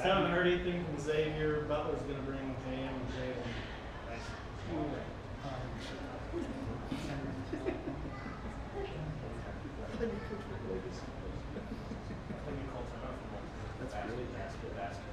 Still haven't heard anything from Xavier. Butler's going to bring Jam and Jalen. That's really basket.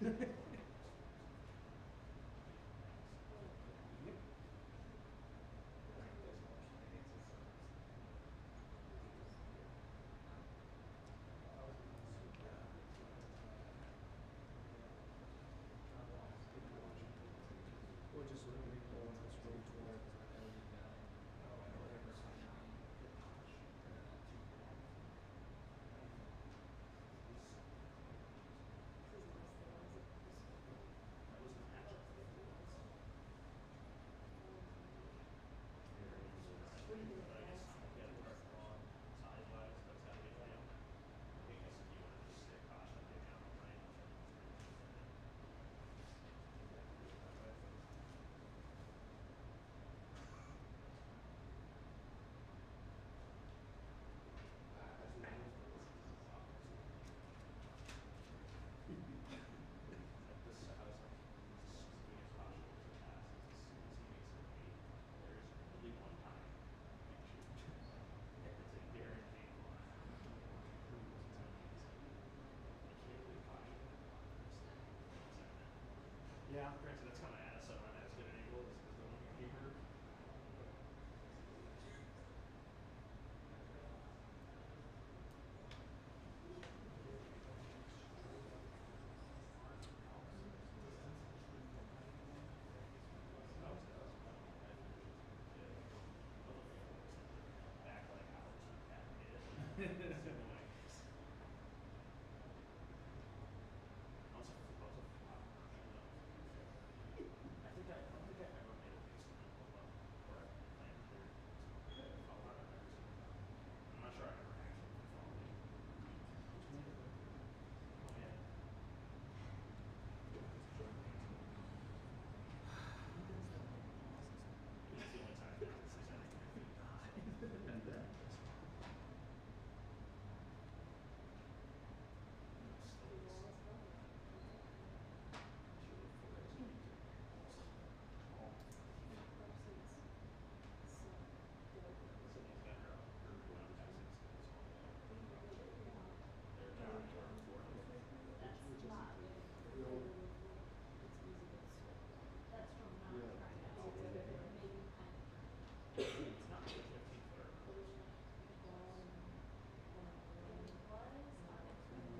Or just look at it once it's really cool. Yeah, granted, that's kind of ass. So not as good an angle as the one keeper. Back like how it's hit.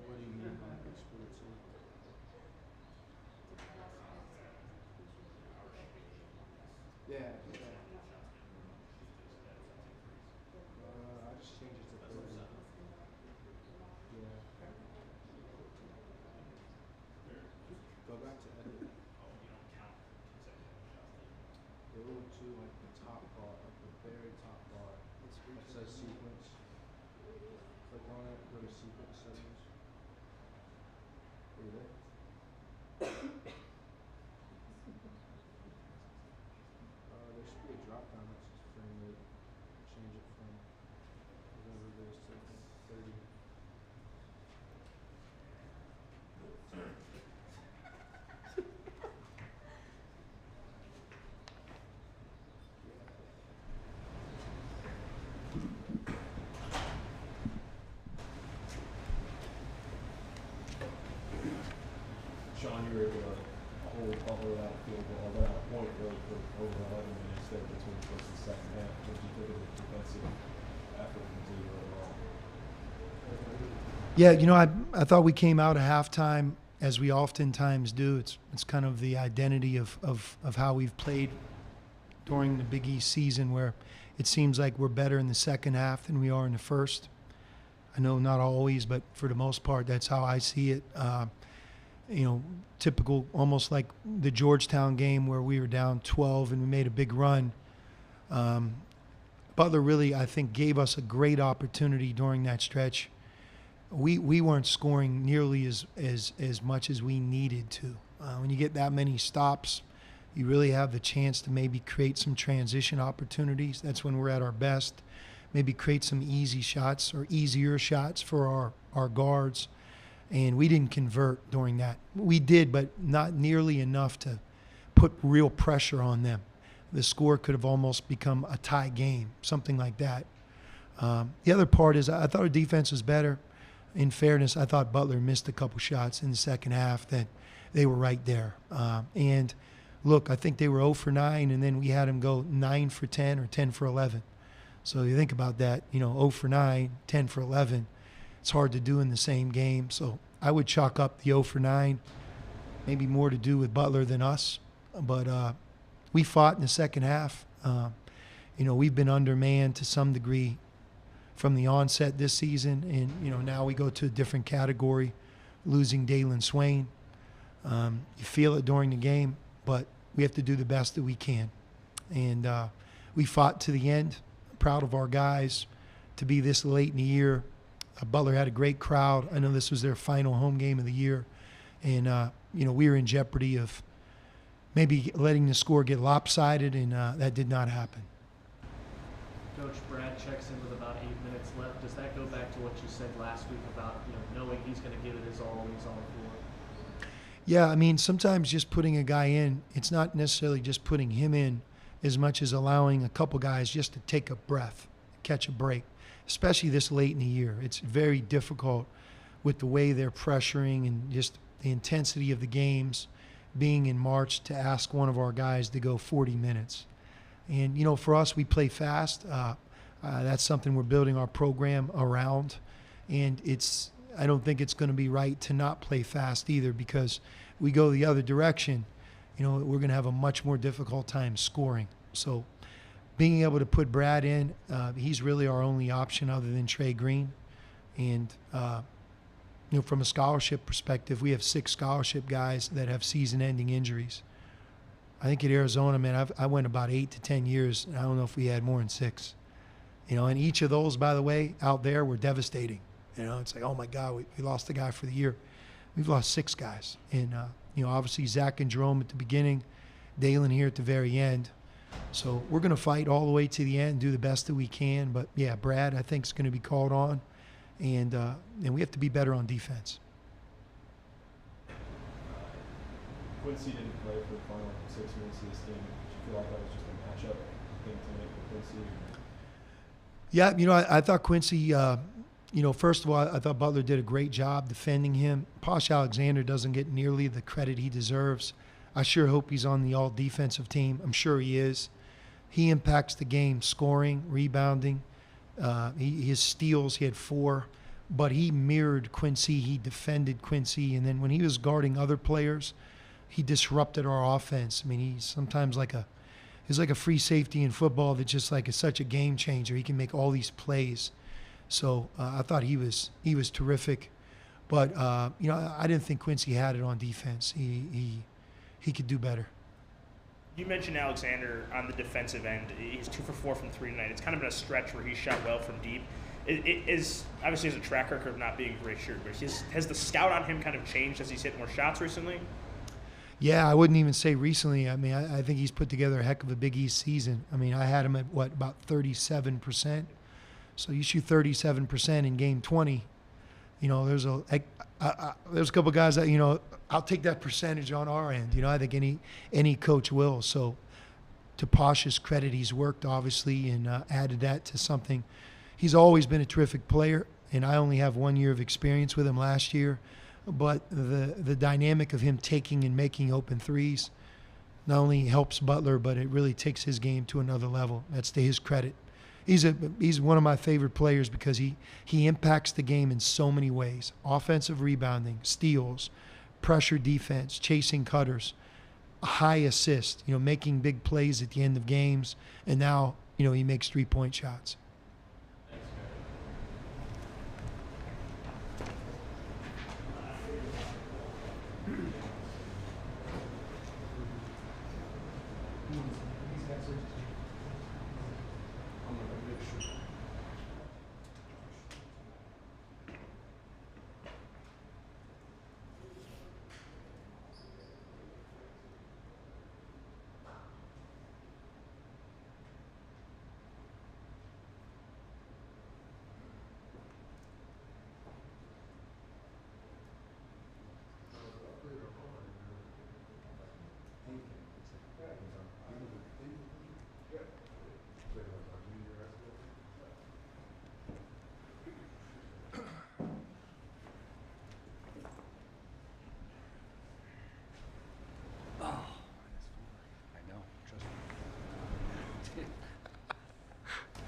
What do you mean by exponential? Yeah, yeah. I just changed it to 30. Yeah. Go back to edit. Go to like the top bar, like the very top bar. It says sequence. Click on it, go to sequence settings. Are you there? There should be a drop down that says frame rate. Change it from whatever it is to 30. Sean, you were able to hold Butler out field goal, that point really for over 11 minutes there between the first and second half. What did you think of the defensive effort from the team overall? Yeah, I thought we came out at halftime, as we oftentimes do. It's kind of the identity of how we've played during the Big East season, where it seems like we're better in the second half than we are in the first. I know not always, but for the most part, that's how I see it. Typical, almost like the Georgetown game where we were down 12 and we made a big run. Butler really, I think, gave us a great opportunity during that stretch. We weren't scoring nearly as much as we needed to. When you get that many stops, you really have the chance to maybe create some transition opportunities. That's when we're at our best. Maybe create some easy shots or easier shots for our guards. And we didn't convert during that. We did, but not nearly enough to put real pressure on them. The score could have almost become a tie game, something like that. The other part is I thought our defense was better. In fairness, I thought Butler missed a couple shots in the second half that they were right there. And look, I think they were 0 for 9, and then we had them go 9 for 10 or 10 for 11. So you think about that, 0 for 9, 10 for 11. It's hard to do in the same game. So I would chalk up the 0 for 9, maybe more to do with Butler than us. But we fought in the second half. We've been undermanned to some degree from the onset this season, and now we go to a different category, losing Dalen Swain. You feel it during the game, but we have to do the best that we can. And we fought to the end. Proud of our guys to be this late in the year. Butler had a great crowd. I know this was their final home game of the year, and we were in jeopardy of maybe letting the score get lopsided, and that did not happen. Coach, Brad checks in with about 8 minutes left. Does that go back to what you said last week about knowing he's going to give it his all when he's on the floor? Yeah, I mean, sometimes just putting a guy in, it's not necessarily just putting him in as much as allowing a couple guys just to take a breath, catch a break, especially this late in the year. It's very difficult with the way they're pressuring and just the intensity of the games being in March to ask one of our guys to go 40 minutes. And, for us, we play fast. That's something we're building our program around. And I don't think it's going to be right to not play fast either, because we go the other direction, we're going to have a much more difficult time scoring. So being able to put Brad in, he's really our only option other than Trey Green. And, from a scholarship perspective, we have 6 scholarship guys that have season-ending injuries. I think at Arizona, man, I went about 8 to 10 years, and I don't know if we had more than 6. And each of those, by the way, out there were devastating. It's like, oh, my God, we lost a guy for the year. We've lost 6 guys. And, obviously Zach and Jerome at the beginning, Dalen here at the very end. So we're going to fight all the way to the end, do the best that we can. But, yeah, Brad, I think, is going to be called on. And we have to be better on defense. Quincy didn't play for the final 6 minutes of this game. Did you feel like that was just a matchup thing tonight for Quincy? Yeah, I thought Quincy, first of all, I thought Butler did a great job defending him. Posh Alexander doesn't get nearly the credit he deserves. I sure hope he's on the all-defensive team. I'm sure he is. He impacts the game, scoring, rebounding. His steals, he had 4. But he mirrored Quincy. He defended Quincy. And then when he was guarding other players, he disrupted our offense. I mean, he's sometimes he's like a free safety in football that just is such a game changer. He can make all these plays. So I thought he was terrific. But, I didn't think Quincy had it on defense. He could do better. You mentioned Alexander on the defensive end. He's 2 for 4 from 3 tonight. It's kind of been a stretch where he shot well from deep. It is obviously has a track record of not being a great shooter, but has the scout on him kind of changed as he's hit more shots recently? Yeah, I wouldn't even say recently. I mean, I think he's put together a heck of a Big East season. I mean, I had him at, about 37%. So you shoot 37% in game 20. There's a couple guys that, I'll take that percentage on our end. I think any coach will. So to Posh's credit, he's worked, obviously, and added that to something. He's always been a terrific player, and I only have 1 year of experience with him last year. But the dynamic of him taking and making open threes not only helps Butler, but it really takes his game to another level. That's to his credit. He's one of my favorite players because he impacts the game in so many ways. Offensive rebounding, steals, pressure defense, chasing cutters, a high assist, making big plays at the end of games. And now, he makes 3-point shots.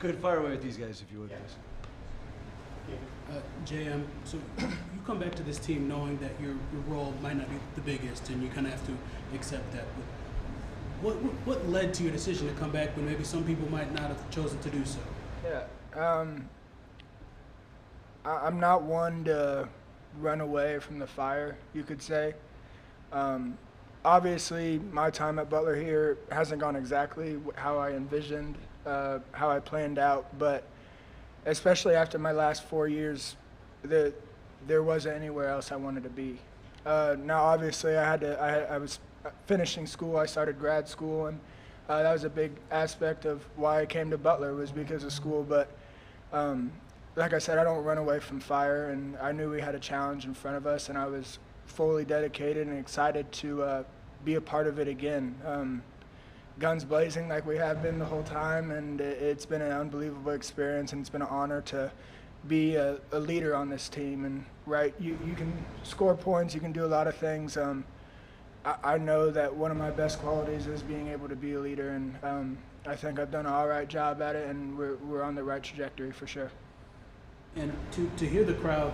Good, fire away with these guys if you would, please. JM, so you come back to this team knowing that your role might not be the biggest, and you kind of have to accept that. But what led to your decision to come back when maybe some people might not have chosen to do so? Yeah, I'm not one to run away from the fire, you could say. Obviously, my time at Butler here hasn't gone exactly how I envisioned, how I planned out, but especially after my last 4 years, there wasn't anywhere else I wanted to be. Now, obviously, I was finishing school. I started grad school, and that was a big aspect of why I came to Butler, was because of school. But like I said, I don't run away from fire, and I knew we had a challenge in front of us, and I was fully dedicated and excited to be a part of it again. Guns blazing like we have been the whole time, and it's been an unbelievable experience, and it's been an honor to be a leader on this team. And right, you can score points, you can do a lot of things. I know that one of my best qualities is being able to be a leader, and I think I've done an all right job at it, and we're on the right trajectory for sure. And to hear the crowd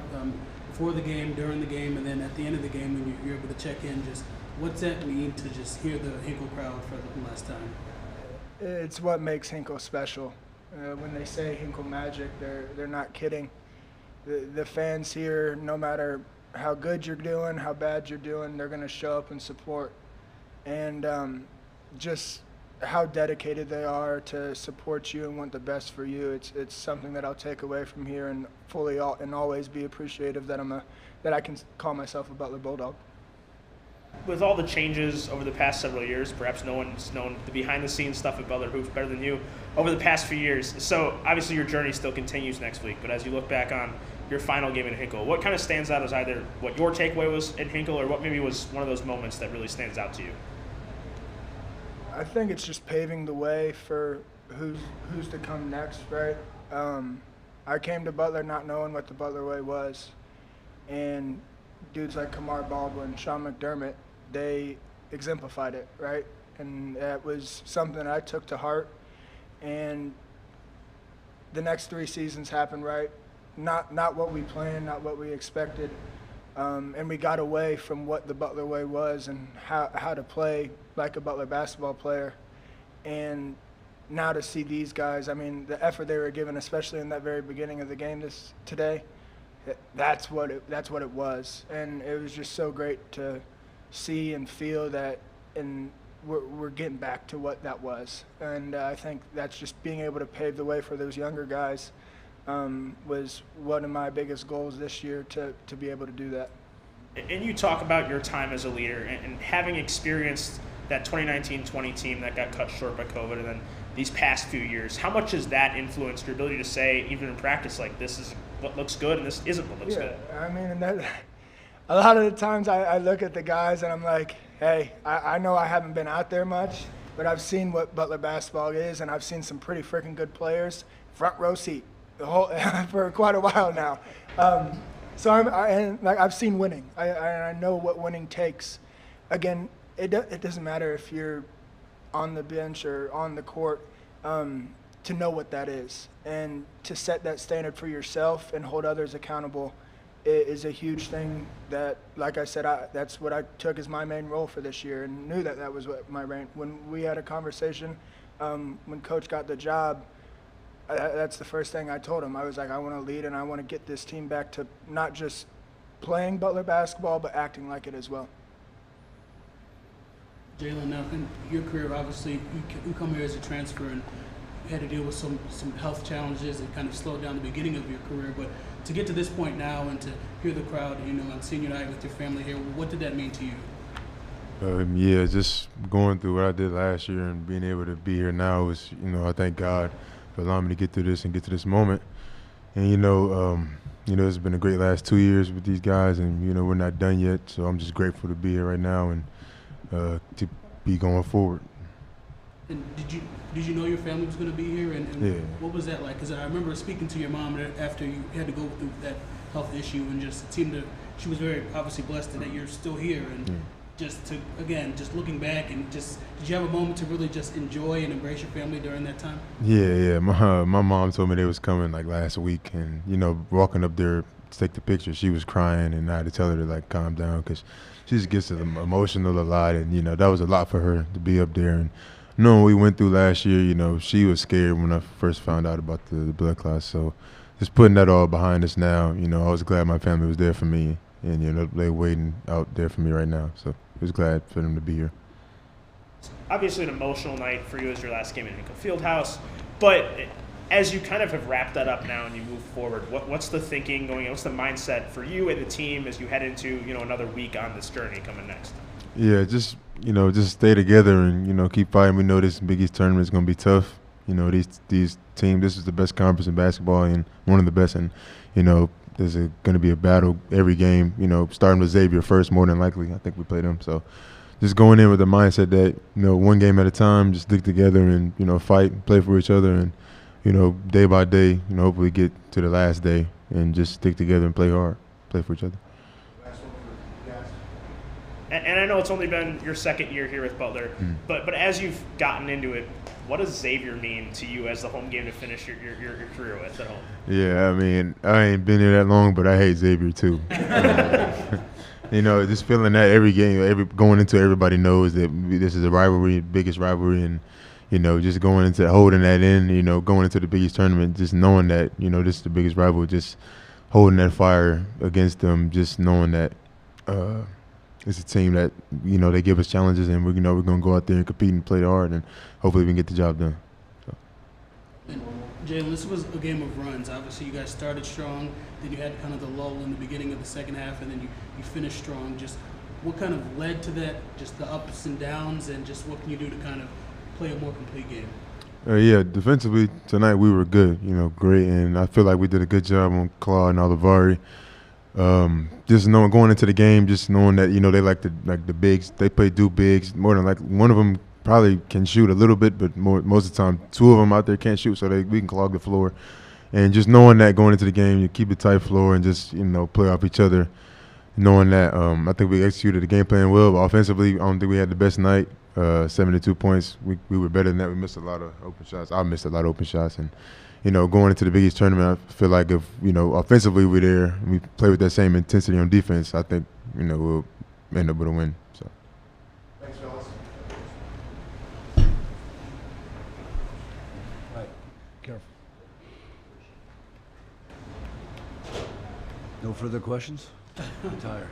before the game, during the game, and then at the end of the game when you're able to check in, just what's that mean to just hear the Hinkle crowd for the last time? It's what makes Hinkle special. When they say Hinkle magic, they're not kidding. The fans here, no matter how good you're doing, how bad you're doing, they're going to show up and support. And just how dedicated they are to support you and want the best for you, it's something that I'll take away from here and fully and always be appreciative that I can call myself a Butler Bulldog. With all the changes over the past several years, perhaps no one's known the behind-the-scenes stuff at Butler Hoops better than you over the past few years. So obviously your journey still continues next week, but as you look back on your final game in Hinkle, what kind of stands out as either what your takeaway was in Hinkle or what maybe was one of those moments that really stands out to you? I think it's just paving the way for who's to come next, right? I came to Butler not knowing what the Butler way was, and dudes like Kamar Baldwin, Sean McDermott, they exemplified it, right? And that was something I took to heart. And the next 3 seasons happened, right? Not what we planned, not what we expected. And we got away from what the Butler way was and how to play like a Butler basketball player. And now to see these guys, I mean, the effort they were given, especially in that very beginning of the game today, that's what it was. And it was just so great to see and feel that, and we're getting back to what that was. And I think that's just being able to pave the way for those younger guys was one of my biggest goals this year, to be able to do that. And you talk about your time as a leader and having experienced that 2019-20 team that got cut short by COVID, and then these past few years, how much has that influenced your ability to say, even in practice, like, this is what looks good and this isn't what looks good? I mean, and that, a lot of the times I look at the guys and I'm like, hey, I know I haven't been out there much, but I've seen what Butler basketball is, and I've seen some pretty freaking good players, front row seat, the whole for quite a while now. So I've seen winning. I know what winning takes. Again, it doesn't matter if you're on the bench or on the court, to know what that is, and to set that standard for yourself and hold others accountable is a huge thing. That, like I said, that's what I took as my main role for this year, and knew that was what my main. When we had a conversation, when Coach got the job, that's the first thing I told him. I was like, I want to lead, and I want to get this team back to not just playing Butler basketball, but acting like it as well. Jalen, now in your career, obviously, you come here as a transfer and you had to deal with some health challenges and kind of slowed down the beginning of your career. But to get to this point now and to hear the crowd, on senior night with your family here, what did that mean to you? Yeah, just going through what I did last year and being able to be here now is, I thank God for allowing me to get through this and get to this moment. And, it's been a great last 2 years with these guys, and, we're not done yet. So I'm just grateful to be here right now and to be going forward. And did you know your family was going to be here? And yeah. What was that like? Because I remember speaking to your mom after you had to go through that health issue, and just it seemed she was very obviously blessed that you're still here. And just looking back and did you have a moment to really just enjoy and embrace your family during that time? Yeah. My mom told me they was coming like last week, and walking up there to take the picture, she was crying, and I had to tell her to like calm down because she just gets emotional a lot, and that was a lot for her to be up there. And knowing what we went through last year, she was scared when I first found out about the blood clots. So just putting that all behind us now, I was glad my family was there for me, and they're waiting out there for me right now. So I was glad for them to be here. Obviously, an emotional night for you as your last game in Hinkle Fieldhouse, but as you kind of have wrapped that up now and you move forward, what's the thinking going on? What's the mindset for you and the team as you head into another week on this journey coming next? Yeah, just stay together and keep fighting. We know this Big East tournament is going to be tough. These teams. This is the best conference in basketball and one of the best. And there's going to be a battle every game. Starting with Xavier first, more than likely. I think we play them. So just going in with the mindset that one game at a time, just stick together and fight, play for each other, and day by day, hopefully get to the last day and just stick together and play hard, play for each other. Last one for you guys. And I know it's only been your second year here with Butler, but as you've gotten into it, what does Xavier mean to you as the home game to finish your career with at home? Yeah, I mean, I ain't been here that long, but I hate Xavier too. Just feeling that every game, going into everybody knows that this is a rivalry, biggest rivalry, and just going into holding that in, going into the Big East tournament, just knowing that this is the biggest rival, just holding that fire against them, just knowing that it's a team that they give us challenges, and we're going to go out there and compete and play hard, and hopefully we can get the job done. So. And Jalen, this was a game of runs. Obviously, you guys started strong, then you had kind of the lull in the beginning of the second half, and then you finished strong. Just what kind of led to that? Just the ups and downs, and just what can you do to kind of play a more complete game? Yeah, defensively tonight we were good, great, and I feel like we did a good job on Claude and Olivari. Just knowing going into the game, just knowing that they like the bigs, they play bigs more than likely. One of them probably can shoot a little bit, but most of the time, two of them out there can't shoot, so we can clog the floor. And just knowing that going into the game, you keep a tight floor and just play off each other. Knowing that, I think we executed the game plan well. But offensively, I don't think we had the best night. 72 points. We were better than that. We missed a lot of open shots. I missed a lot of open shots, and going into the Big East tournament, I feel like if offensively we're there, and we play with that same intensity on defense, I think we'll end up with a win. So. Thanks, fellas. All right, careful. No further questions? I'm tired.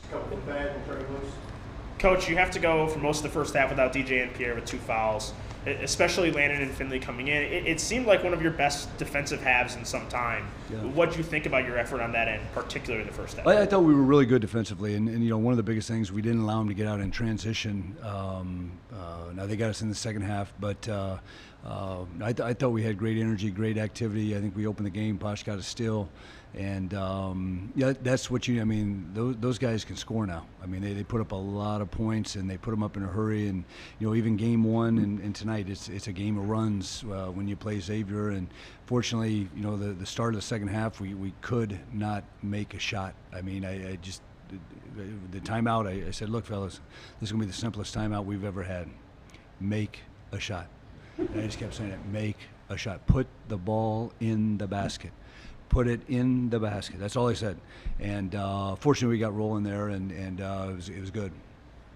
Just a couple of bad, we'll turn it loose. Coach, you have to go for most of the first half without DJ and Pierre with 2 fouls, especially Landon and Finley coming in. It seemed like one of your best defensive halves in some time. Yeah. What do you think about your effort on that end, particularly in the first half? I thought we were really good defensively, and one of the biggest things, we didn't allow them to get out in transition. Now they got us in the second half, but I thought we had great energy, great activity. I think we opened the game. Posh got a steal. And that's what those guys can score now. I mean, they put up a lot of points, and they put them up in a hurry. And even game one and tonight, it's a game of runs when you play Xavier. And fortunately, the start of the second half, we could not make a shot. I mean, I just the timeout. I said, look, fellas, this is gonna be the simplest timeout we've ever had. Make a shot. And I just kept saying it. Make a shot. Put the ball in the basket. Put it in the basket. That's all I said. And fortunately, we got rolling there, and it was good.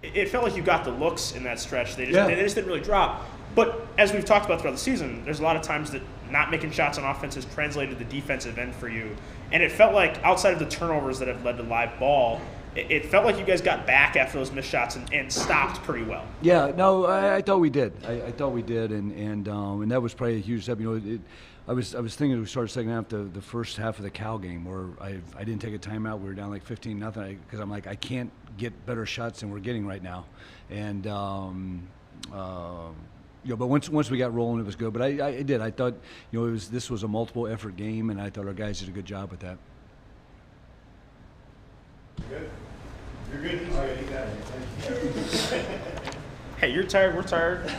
It felt like you got the looks in that stretch. They just didn't really drop. But as we've talked about throughout the season, there's a lot of times that not making shots on offense has translated to the defensive end for you. And it felt like outside of the turnovers that have led to live ball, it felt like you guys got back after those missed shots and stopped pretty well. Yeah, no, I thought we did. I thought we did, and that was probably a huge step. I was thinking we started second half the first half of the Cal game where I didn't take a timeout. We were down like 15-0 because I'm like, I can't get better shots than we're getting right now, and but once we got rolling, it was good. But I did. I thought this was a multiple effort game, and I thought our guys did a good job with that. Good. You're good. He's good. He got it. Thank you. Hey, you're tired. We're tired.